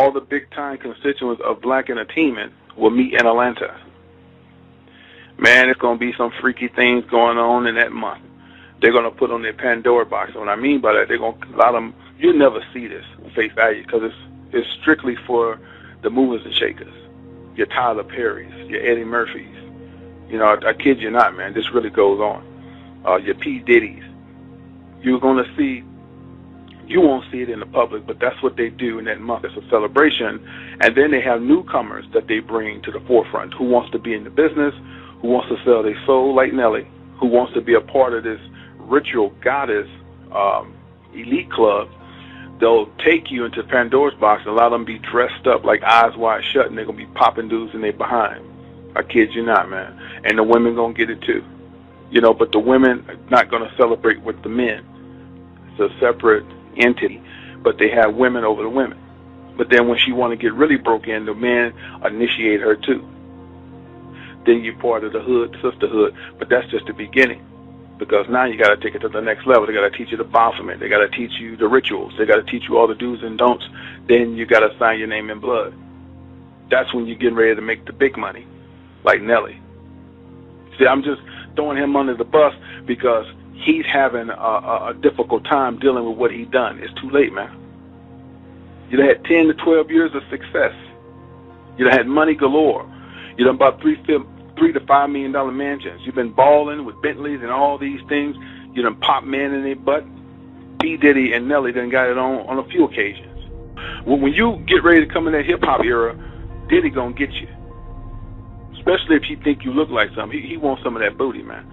all the big-time constituents of Black Entertainment will meet in Atlanta. Man, it's going to be some freaky things going on in that month. They're going to put on their Pandora box. And what I mean by that, they're going to allow them, you'll never see this face value because it's strictly for the movers and shakers. Your Tyler Perrys, your Eddie Murphys. You know, I kid you not, man. This really goes on. Your P. Diddy's. You're going to see, you won't see it in the public, but that's what they do in that month. It's a celebration. And then they have newcomers that they bring to the forefront. Who wants to be in the business? Who wants to sell their soul like Nelly? Who wants to be a part of this ritual goddess elite club? They'll take you into Pandora's box and allow them to be dressed up like Eyes Wide Shut, and they're going to be popping dudes in their behind. I kid you not, man. And the women going to get it too. You know, but the women are not going to celebrate with the men. It's a separate entity, but they have women over the women. But then when she want to get really broke in, the men initiate her too. Then you're part of the hood, sisterhood, but that's just the beginning. Because now you got to take it to the next level. They got to teach you the Baphomet. They got to teach you the rituals. They got to teach you all the do's and don'ts. Then you got to sign your name in blood. That's when you're getting ready to make the big money, like Nelly. See, I'm just throwing him under the bus because he's having a difficult time dealing with what he done. It's too late, man. You done had 10 to 12 years of success. You done had money galore. You done bought $3 to $5 million mansions. You've been balling with Bentleys and all these things. You done pop men in their butt. P. Diddy and Nelly done got it on a few occasions. When you get ready to come in that hip-hop era, Diddy gonna get you. Especially if you think you look like something. He wants some of that booty, man.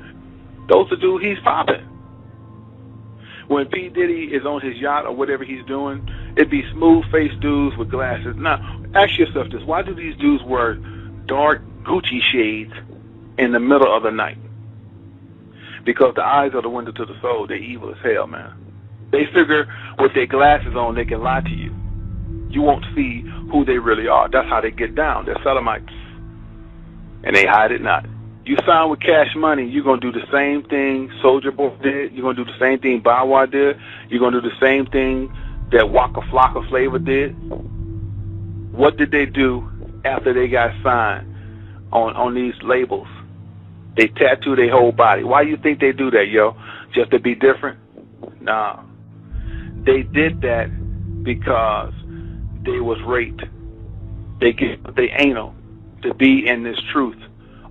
Those the dude he's popping. When P. Diddy is on his yacht or whatever he's doing, it'd be smooth-faced dudes with glasses. Now, ask yourself this. Why do these dudes wear dark Gucci shades in the middle of the night? Because the eyes are the window to the soul. They're evil as hell, man. They figure with their glasses on, they can lie to you. You won't see who they really are. That's how they get down. They're Sodomites. And they hide it not. You sign with Cash Money, you're going to do the same thing Soulja Boy did. You're going to do the same thing Bow Wow did. You're going to do the same thing that Waka Flocka Flavor did. What did they do after they got signed on these labels? They tattoo their whole body. Why do you think they do that, yo? Just to be different? Nah. They did that because they was raped. They get the anal to be in this truth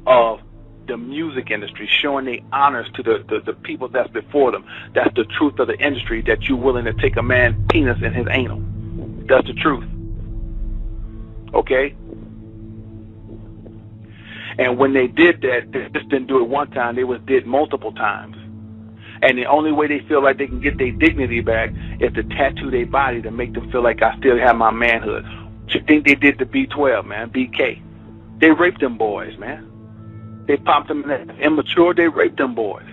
of the music industry, showing their honors to the people that's before them. That's the truth of the industry, that you're willing to take a man's penis in his anal. That's the truth. Okay? And when they did that, they just didn't do it one time. They did multiple times. And the only way they feel like they can get their dignity back is to tattoo their body to make them feel like I still have my manhood. What you think they did to B12, man? BK. They raped them boys, man. They popped them in that immature. They raped them boys.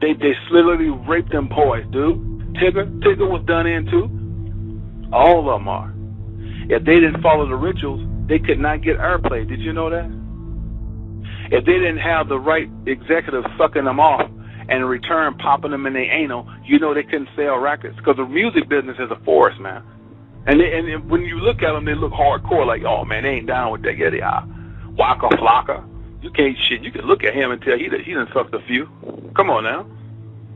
They literally raped them boys, dude. Tigger was done in too. All of them are. If they didn't follow the rituals, they could not get airplay. Did you know that? If they didn't have the right executives sucking them off and in return popping them in their anal, you know they couldn't sell records. Because the music business is a force, man. And when you look at them, they look hardcore, like, oh, man, they ain't down with that. Yeah, they are. Waka Flocka. You can't shit. You can look at him and tell he done sucked a few. Come on now.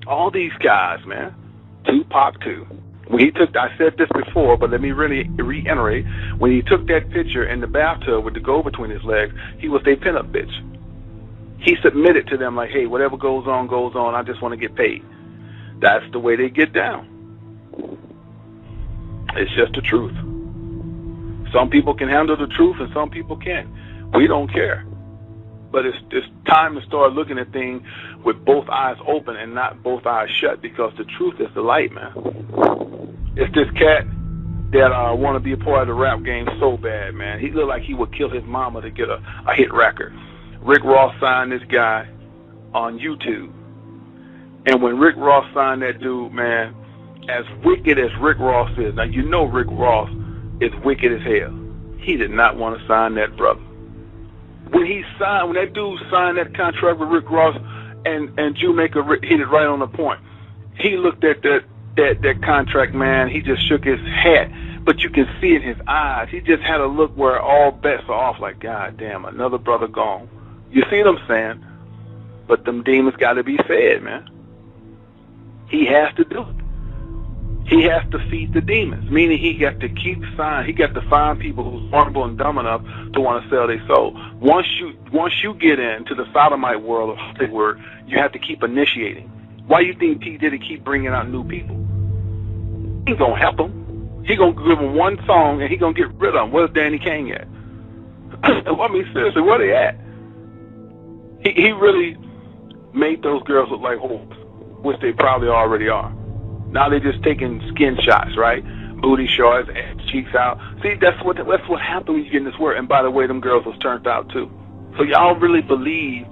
All these guys, man. Tupac, too. When he took, I said this before, but let me really reiterate. When he took that picture in the bathtub with the gold between his legs, he was their pinup bitch. He submitted to them like, hey, whatever goes on, goes on. I just want to get paid. That's the way they get down. It's just the truth. Some people can handle the truth and some people can't. We don't care. But it's time to start looking at things with both eyes open and not both eyes shut, because the truth is the light, man. It's this cat that want to be a part of the rap game so bad, man. He looked like he would kill his mama to get a hit record. Rick Ross signed this guy on YouTube. And when Rick Ross signed that dude, man, as wicked as Rick Ross is, now you know Rick Ross is wicked as hell. He did not want to sign that brother. When that dude signed that contract with Rick Ross and Jewmaker hit it right on the point. He looked at that contract, man. He just shook his head but you can see in his eyes, he just had a look where all bets are off, like, God damn, another brother gone. You see what I'm saying? But them demons got to be fed, man. He has to do it. He has to feed the demons, meaning he got to find people who's vulnerable and dumb enough to want to sell their soul. Once you get into the sodomite world of Hollywood, you have to keep initiating. Why you think P. Diddy keep bringing out new people? He ain't gonna help them. He gonna give them one song and he gonna get rid of them. Where's Danny Kane at? I mean, seriously, where they at? He really made those girls look like whores, which they probably already are. Now they're just taking skin shots, right? Booty shots, and cheeks out. See, that's what happens when you get in this world. And by the way, them girls was turned out too. So y'all really believe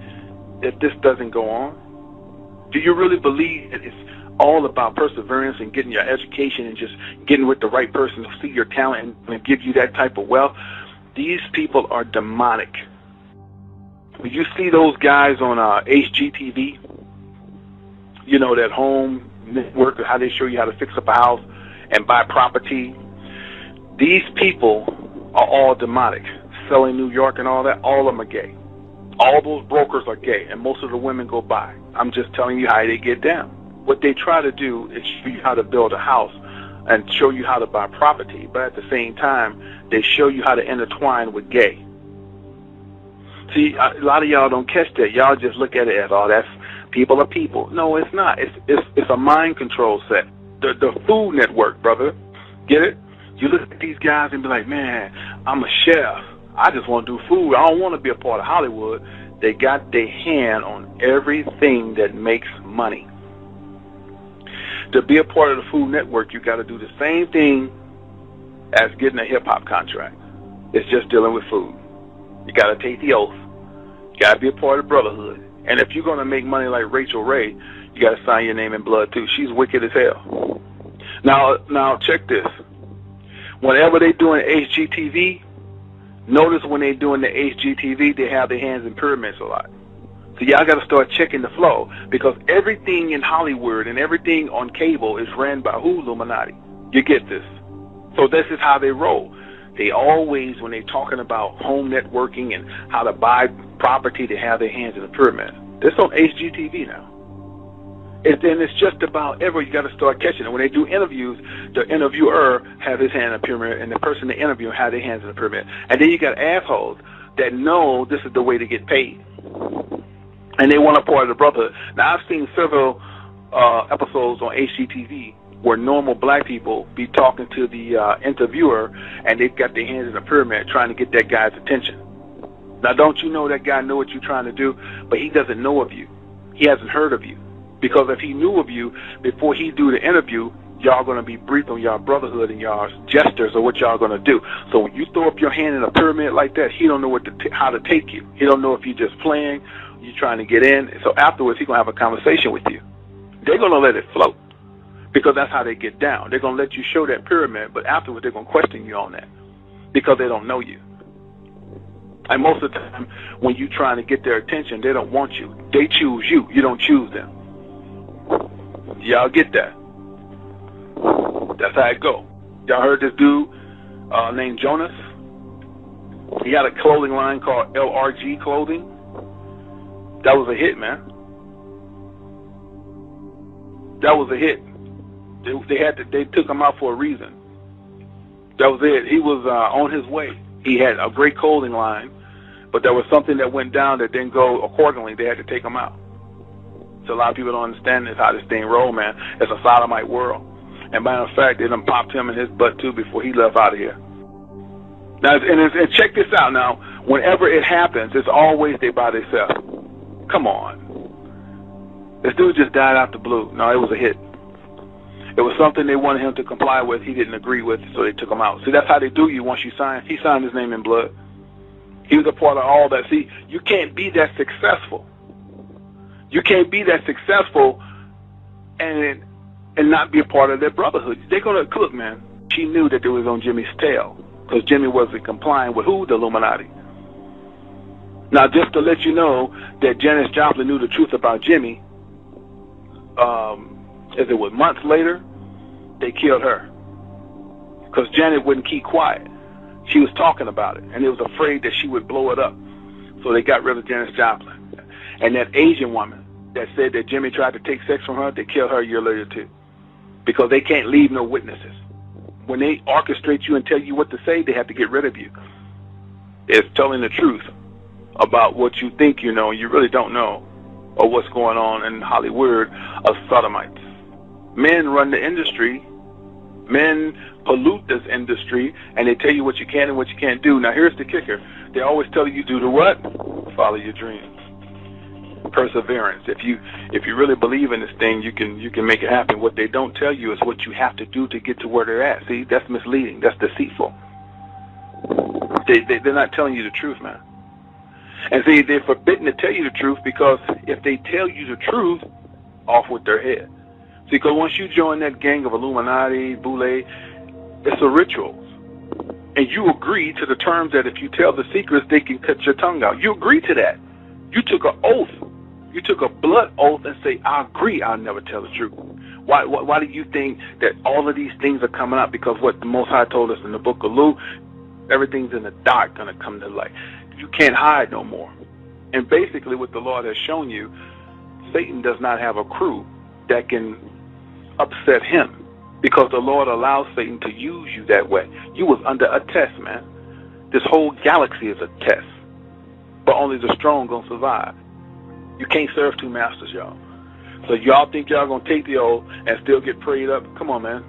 that this doesn't go on? Do you really believe that it's all about perseverance and getting your education and just getting with the right person to see your talent and give you that type of wealth? These people are demonic. When you see those guys on HGTV, you know, that home network, how they show you how to fix up a house and buy property. These people are all demonic. Selling New York and all that, all of them are gay. All those brokers are gay, and most of the women go by. I'm just telling you how they get down. What they try to do is show you how to build a house and show you how to buy property, but at the same time, they show you how to intertwine with gay. See, a lot of y'all don't catch that. Y'all just look at it as, oh, that's people are people. No, it's not. It's a mind control set. The Food Network, brother. Get it? You look at these guys and be like, man, I'm a chef. I just want to do food. I don't want to be a part of Hollywood. They got their hand on everything that makes money. To be a part of the Food Network, you got to do the same thing as getting a hip-hop contract. It's just dealing with food. You got to take the oath. You got to be a part of Brotherhood. And if you're going to make money like Rachel Ray, you got to sign your name in blood, too. She's wicked as hell. Now check this. Whenever they're doing HGTV, notice when they're doing the HGTV, they have their hands in pyramids a lot. So y'all got to start checking the flow, because everything in Hollywood and everything on cable is ran by who? Illuminati. You get this? So this is how they roll. They always, when they're talking about home networking and how to buy property, they have their hands in the pyramid. This on HGTV now. And it's just about you got to start catching it. When they do interviews, the interviewer has his hand in the pyramid, and the person they interview has their hands in the pyramid. And then you got assholes that know this is the way to get paid, and they want a part of the brotherhood. Now, I've seen several episodes on HGTV where normal black people be talking to the interviewer, and they've got their hands in the pyramid trying to get that guy's attention. Now, don't you know that guy know what you're trying to do, but he doesn't know of you. He hasn't heard of you. Because if he knew of you before he do the interview, y'all going to be briefed on y'all brotherhood and y'all gestures of what y'all going to do. So when you throw up your hand in a pyramid like that, he don't know how to take you. He don't know if you're just playing, you're trying to get in. So afterwards, he's going to have a conversation with you. They're going to let it float, because that's how they get down. They're going to let you show that pyramid, but afterwards they're going to question you on that because they don't know you. And most of the time, when you're trying to get their attention, they don't want you. They choose you. You don't choose them. Y'all get that? That's how it go. Y'all heard this dude named Jonas? He had a clothing line called LRG Clothing. That was a hit, man. That was a hit. They took him out for a reason. That was it. He was on his way. He had a great clothing line, but there was something that went down that didn't go accordingly. They had to take him out. So a lot of people don't understand this, how this thing roll, man. It's a sodomite world. And matter of fact, they done popped him in his butt too before he left out of here. Now, and check this out now. Whenever it happens, it's always they by themselves. Come on. This dude just died out the blue. No, it was a hit. It was something they wanted him to comply with. He didn't agree with, so they took him out. See, that's how they do you once you sign. He signed his name in blood. He was a part of all that. See, you can't be that successful. You can't be that successful and not be a part of their brotherhood. They're going to, look, man, she knew that it was on Jimmy's tail because Jimmy wasn't complying with who? The Illuminati. Now, just to let you know that Janis Joplin knew the truth about Jimmy, as it was months later, they killed her. because Janet wouldn't keep quiet. She was talking about it, and they was afraid that she would blow it up. So they got rid of Janis Joplin. And that Asian woman that said that Jimmy tried to take sex from her, they killed her a year later too, because they can't leave no witnesses. When they orchestrate you and tell you what to say, they have to get rid of you. It's telling the truth about what you think you know and you really don't know, or what's going on in Hollywood of sodomites. Men run the industry. Men pollute this industry, and they tell you what you can and what you can't do. Now, here's the kicker. They always tell you do the what? Follow your dreams. Perseverance. If you really believe in this thing, you can make it happen. What they don't tell you is what you have to do to get to where they're at. See, that's misleading. That's deceitful. They're not telling you the truth, man. And see, they're forbidden to tell you the truth, because if they tell you the truth, off with their head. See, because once you join that gang of Illuminati, Boule, it's a ritual. And you agree to the terms that if you tell the secrets, they can cut your tongue out. You agree to that. You took an oath. You took a blood oath and say, I agree, I'll never tell the truth. Why do you think that all of these things are coming out? Because what the Most High told us in the book of Luke, everything's in the dark going to come to light. You can't hide no more. And basically what the Lord has shown you, Satan does not have a crew that can upset him, because the Lord allows Satan to use you that way. You was under a test, man. This whole galaxy is a test, but only the strong gonna survive. You can't serve two masters, y'all. So y'all think y'all gonna take the oath and still get prayed up? Come on, man.